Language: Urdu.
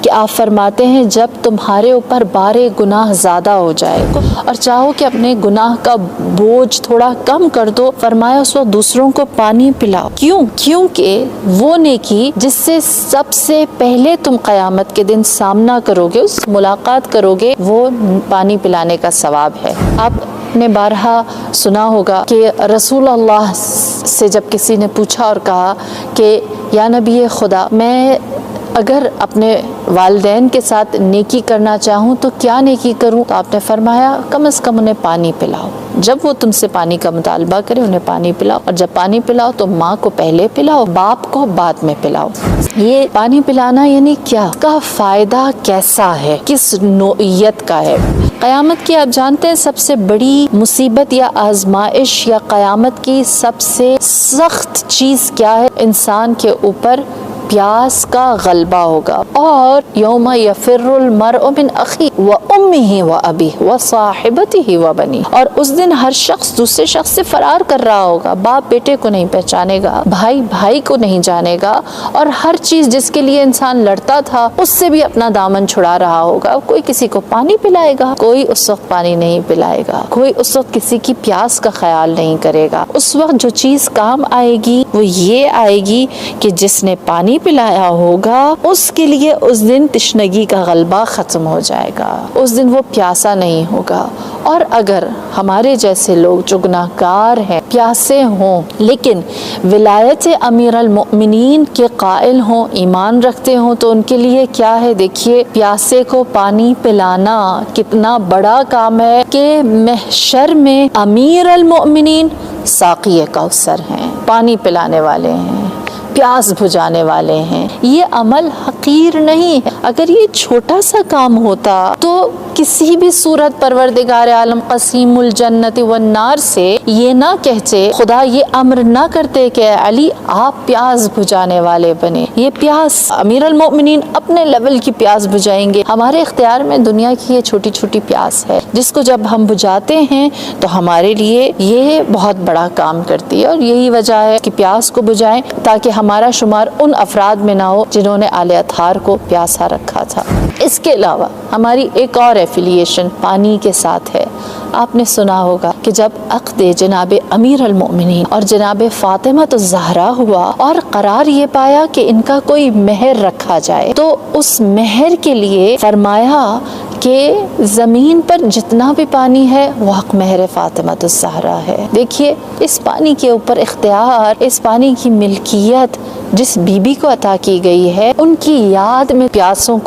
کہ آپ فرماتے ہیں جب تمہارے اوپر بار گناہ زیادہ ہو جائے اور چاہو کہ اپنے گناہ کا بوجھ تھوڑا کم کر دو، فرمایا اس وقت دوسروں کو پانی پلاؤ۔ کیونکہ وہ نیکی جس سے سب سے پہلے تم قیامت کے دن سامنا کرو گے، اس ملاقات کرو گے، وہ پانی پلانے کا ثواب ہے۔ آپ نے بارہا سنا ہوگا کہ رسول اللہ سے جب کسی نے پوچھا اور کہا کہ یا نبی خدا، میں اگر اپنے والدین کے ساتھ نیکی کرنا چاہوں تو کیا نیکی کروں؟ تو آپ نے فرمایا کم از کم انہیں پانی پلاؤ۔ جب وہ تم سے پانی کا مطالبہ کرے انہیں پانی پلاؤ، اور جب پانی پلاؤ تو ماں کو پہلے پلاؤ، باپ کو بعد میں پلاؤ۔ یہ پانی پلانا یعنی کیا؟ اس کا فائدہ کیسا ہے، کس نوعیت کا ہے؟ قیامت کی آپ جانتے ہیں سب سے بڑی مصیبت یا آزمائش یا قیامت کی سب سے سخت چیز کیا ہے؟ انسان کے اوپر پیاس کا غلبہ ہوگا۔ اور یوم یفر المرء من اخیہ وامہ وابیہ وصاحبتہ وبنیہ، اور اس دن ہر شخص دوسرے شخص سے فرار کر رہا ہوگا۔ باپ بیٹے کو نہیں پہچانے گا، بھائی بھائی کو نہیں جانے گا، اور ہر چیز جس کے لیے انسان لڑتا تھا اس سے بھی اپنا دامن چھڑا رہا ہوگا۔ کوئی کسی کو پانی پلائے گا، کوئی اس وقت پانی نہیں پلائے گا، کوئی اس وقت کسی کی پیاس کا خیال نہیں کرے گا۔ اس وقت جو چیز کام آئے گی وہ یہ آئے گی کہ جس نے پانی پلایا ہوگا اس کے لیے اس دن تشنگی کا غلبہ ختم ہو جائے گا، اس دن وہ پیاسا نہیں ہوگا۔ اور اگر ہمارے جیسے لوگ جو گناہگار ہیں پیاسے ہوں لیکن ولایت امیر المؤمنین کے قائل ہوں، ایمان رکھتے ہوں، تو ان کے لیے کیا ہے؟ دیکھیے پیاسے کو پانی پلانا کتنا بڑا کام ہے کہ محشر میں امیر المؤمنین ساقی کوثر ہیں، پانی پلانے والے ہیں، پیاس بجھانے والے ہیں۔ یہ عمل حقیر نہیں ہے۔ اگر یہ چھوٹا سا کام ہوتا تو کسی بھی صورت پروردگار عالم قسیم الجنت والنار سے یہ نہ کہتے، خدا یہ امر نہ کرتے کہ علی آپ پیاس بجھانے والے بنے۔ یہ پیاس امیر المؤمنین اپنے لیول کی پیاس بجھائیں گے۔ ہمارے اختیار میں دنیا کی یہ چھوٹی چھوٹی پیاس ہے جس کو جب ہم بجھاتے ہیں تو ہمارے لیے یہ بہت بڑا کام کرتی ہے، اور یہی وجہ ہے کہ پیاس کو بجھائیں تاکہ ہمارا شمار ان افراد میں نہ ہو جنہوں نے آل اطہار کو پیاسا رکھا تھا۔ اس کے علاوہ ہماری ایک اور ایفیلیشن پانی کے ساتھ ہے۔ آپ نے سنا ہوگا کہ جب عقد جناب امیر المؤمنین اور جناب فاطمہ الزہرا ہوا اور قرار یہ پایا کہ ان کا کوئی مہر رکھا جائے، تو اس مہر کے لیے فرمایا کہ زمین پر جتنا بھی پانی ہے وہ حق مہر فاطمہ الزہرا ہے۔ دیکھیے اس پانی کے اوپر اختیار، اس پانی کی ملکیت جس بی بی کو عطا کی گئی ہے، ان کی یاد میں پیاسوں کو